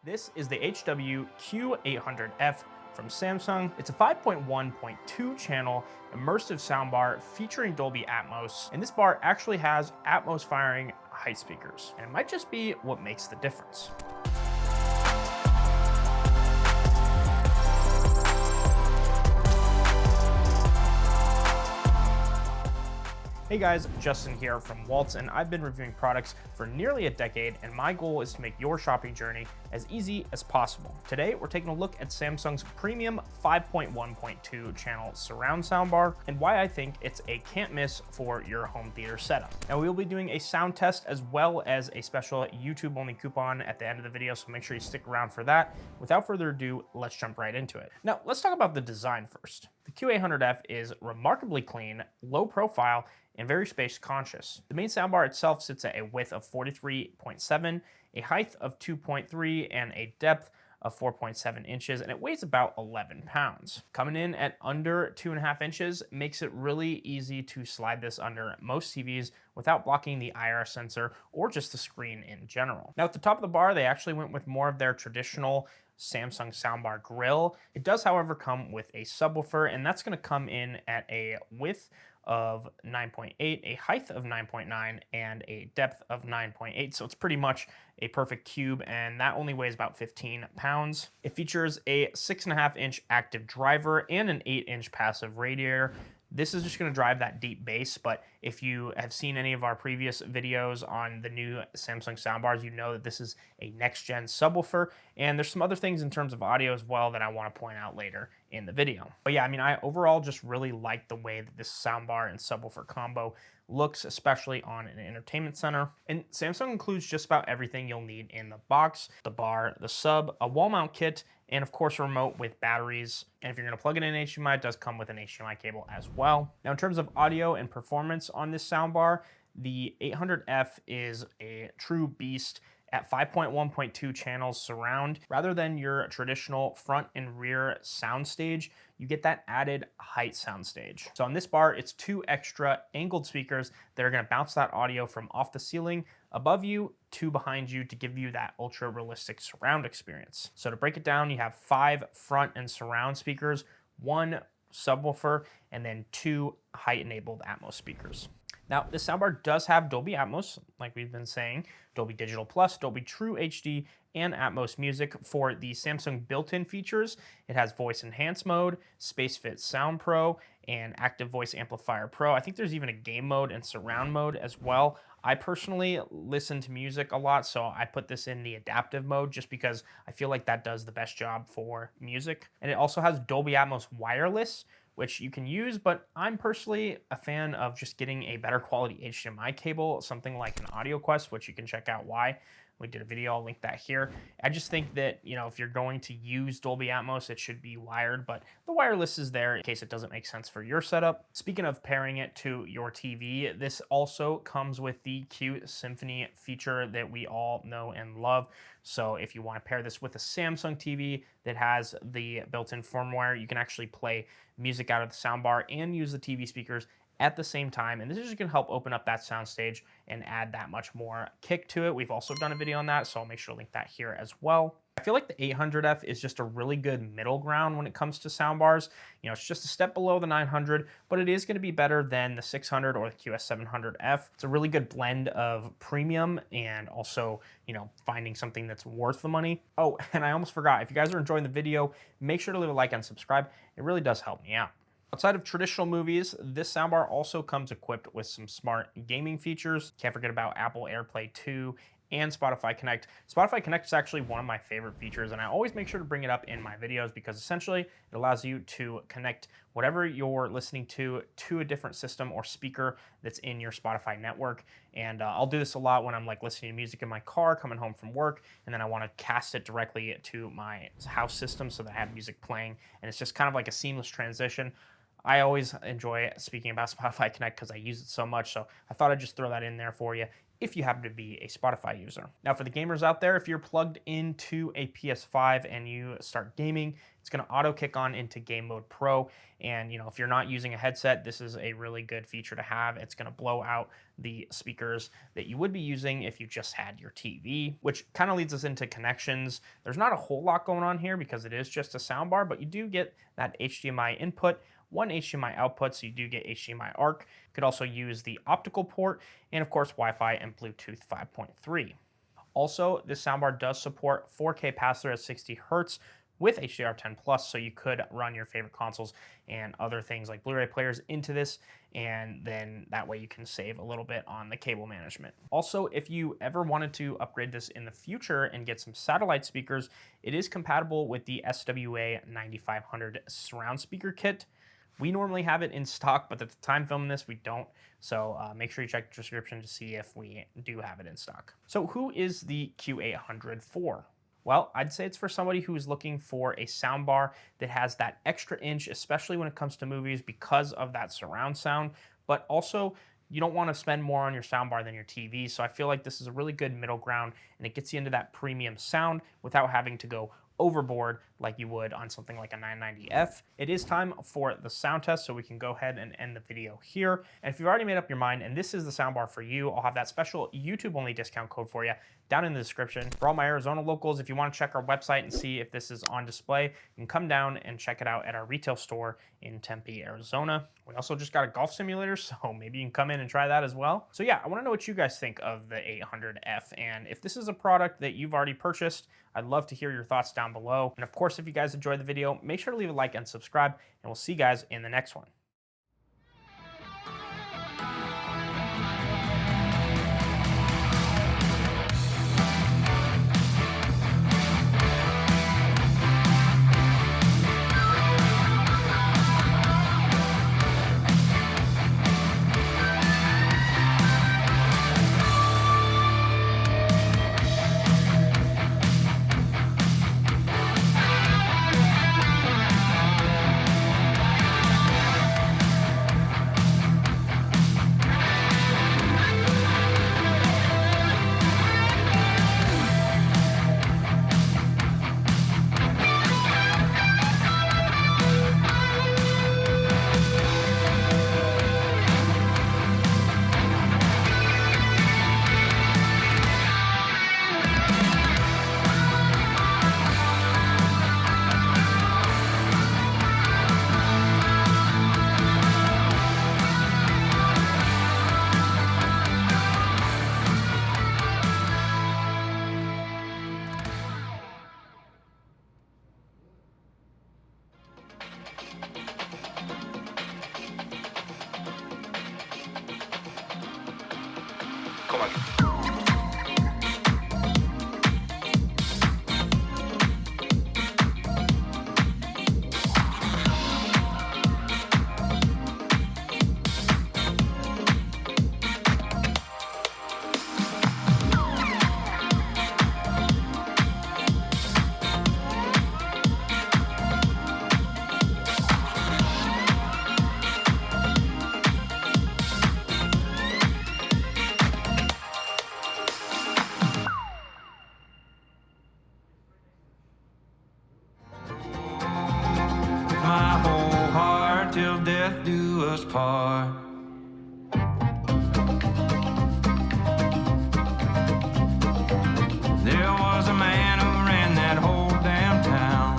This is the HW-Q800F from Samsung. It's a 5.1.2 channel immersive soundbar featuring Dolby Atmos, and this bar actually has Atmos firing height speakers, and it might just be what makes the difference. Hey guys, Justin here from Walts, and I've been reviewing products for nearly a decade, and my goal is to make your shopping journey as easy as possible. Today, we're taking a look at Samsung's premium 5.1.2 channel surround soundbar and why I think it's a can't miss for your home theater setup. Now, we will be doing a sound test as well as a special YouTube only coupon at the end of the video, so make sure you stick around for that. Without further ado, let's jump right into it. Now, let's talk about the design first. The Q800F is remarkably clean, low profile, and very space conscious. The main soundbar itself sits at a width of 43.7, a height of 2.3, and a depth of 4.7 inches, and it weighs about 11 pounds. Coming in at under 2.5 inches makes it really easy to slide this under most TVs without blocking the IR sensor or just the screen in general. Now, at the top of the bar, they actually went with more of their traditional Samsung soundbar grill. It does, however, come with a subwoofer, and that's going to come in at a width of 9.8, a height of 9.9, and a depth of 9.8. So it's pretty much a perfect cube, and that only weighs about 15 pounds. It features a 6.5-inch active driver and an 8-inch passive radiator. This is just going to drive that deep bass, but if you have seen any of our previous videos on the new Samsung soundbars, you know that this is a next-gen subwoofer, and there's some other things in terms of audio as well that I want to point out later in the video. But yeah, I mean, I overall just really like the way that this soundbar and subwoofer combo looks, especially on an entertainment center. And Samsung includes just about everything you'll need in the box: the bar, the sub, a wall mount kit, and of course a remote with batteries. And if you're going to plug it in HDMI, it does come with an HDMI cable as well. Now, in terms of audio and performance on this soundbar, the 800F is a true beast at 5.1.2 channels surround. Rather than your traditional front and rear soundstage, you get that added height soundstage. So on this bar, it's 2 extra angled speakers that are going to bounce that audio from off the ceiling above you to behind you to give you that ultra realistic surround experience. So to break it down, you have 5 front and surround speakers, 1 subwoofer, and then 2 height enabled Atmos speakers. Now, this soundbar does have Dolby Atmos, like we've been saying, Dolby Digital Plus, Dolby True HD, and Atmos Music for the Samsung built-in features. It has Voice Enhance mode, SpaceFit Sound Pro, and Active Voice Amplifier Pro. I think there's even a game mode and surround mode as well. I personally listen to music a lot, so I put this in the adaptive mode just because I feel like that does the best job for music. And it also has Dolby Atmos wireless, which you can use, but I'm personally a fan of just getting a better quality HDMI cable, something like an Audio Quest, which you can check out why. We did a video, I'll link that here. I just think that, you know, if you're going to use Dolby Atmos, it should be wired, but the wireless is there in case it doesn't make sense for your setup. Speaking of pairing it to your TV, this also comes with the Q-Symphony feature that we all know and love. So if you want to pair this with a Samsung TV that has the built-in firmware, you can actually play music out of the soundbar and use the TV speakers at the same time, and this is just going to help open up that soundstage and add that much more kick to it. We've also done a video on that, so I'll make sure to link that here as well. I feel like the 800F is just a really good middle ground when it comes to soundbars. You know, it's just a step below the 900, but it is going to be better than the 600 or the QS700F. It's a really good blend of premium and also, you know, finding something that's worth the money. Oh, and I almost forgot, if you guys are enjoying the video, make sure to leave a like and subscribe. It really does help me out. Outside of traditional movies, this soundbar also comes equipped with some smart gaming features. Can't forget about Apple AirPlay 2 and Spotify Connect. Spotify Connect is actually one of my favorite features, and I always make sure to bring it up in my videos because essentially it allows you to connect whatever you're listening to a different system or speaker that's in your Spotify network. And I'll do this a lot when I'm like listening to music in my car, coming home from work, and then I want to cast it directly to my house system so that I have music playing, and it's just kind of like a seamless transition. I always enjoy speaking about Spotify Connect because I use it so much, so I thought I'd just throw that in there for you if you happen to be a Spotify user. Now, for the gamers out there, if you're plugged into a PS5 and you start gaming, it's going to auto kick on into Game Mode Pro. And if you're not using a headset, this is a really good feature to have. It's going to blow out the speakers that you would be using if you just had your TV, which kind of leads us into connections. There's not a whole lot going on here because it is just a soundbar, but you do get that HDMI input, one HDMI output, so you do get HDMI ARC. You could also use the optical port, and of course Wi-Fi and Bluetooth 5.3. Also, this soundbar does support 4K pass-through at 60 Hz with HDR10 Plus, so you could run your favorite consoles and other things like Blu-ray players into this, and then that way you can save a little bit on the cable management. Also, if you ever wanted to upgrade this in the future and get some satellite speakers, it is compatible with the SWA-9500 surround speaker kit. We normally have it in stock, but at the time filming this, we don't. So make sure you check the description to see if we do have it in stock. So who is the Q800 for? Well, I'd say it's for somebody who is looking for a soundbar that has that extra inch, especially when it comes to movies because of that surround sound, but also you don't want to spend more on your soundbar than your TV. So I feel like this is a really good middle ground, and it gets you into that premium sound without having to go overboard like you would on something like a 990F. It is time for the sound test, so we can go ahead and end the video here. And if you've already made up your mind and this is the soundbar for you, I'll have that special YouTube only discount code for you down in the description. For all my Arizona locals, if you want to check our website and see if this is on display, you can come down and check it out at our retail store in Tempe, Arizona. We also just got a golf simulator, so maybe you can come in and try that as well. So yeah, I want to know what you guys think of the 800F, and if this is a product that you've already purchased, I'd love to hear your thoughts down below. And of course, if you guys enjoyed the video, make sure to leave a like and subscribe, and we'll see you guys in the next one. Come on. Till death do us part. There was a man who ran that whole damn town.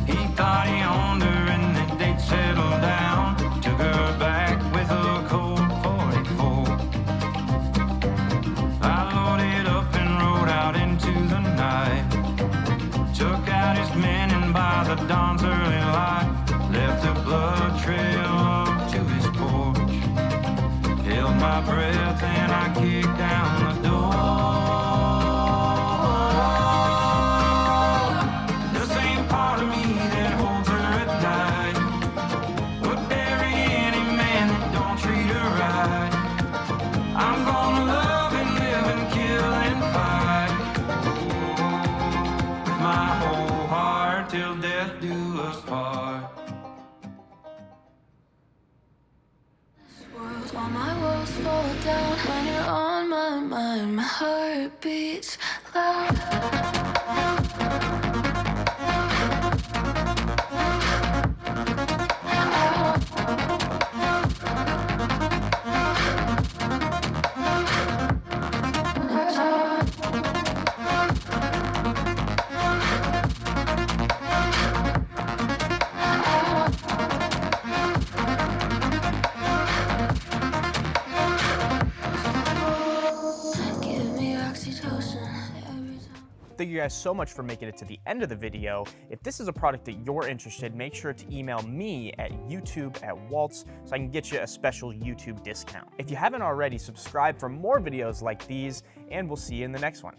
He thought he owned her and that they'd settle down. Took her back with a Colt 44. I loaded up and rode out into the night. Took out his men and by the dawn's early light left a blood trail up to his porch. Held my breath and I kicked down the door. The same part of me that holds her at night would bury any man that don't treat her right. I'm gonna love and live and kill and fight with my whole heart till death do us part. All my walls fall down when you're on my mind. My heart beats loud. Give me oxytocin every time. Thank you guys so much for making it to the end of the video. If this is a product that you're interested, make sure to email me at youtube@waltz so I can get you a special YouTube discount. If you haven't already, subscribe for more videos like these, and we'll see you in the next one.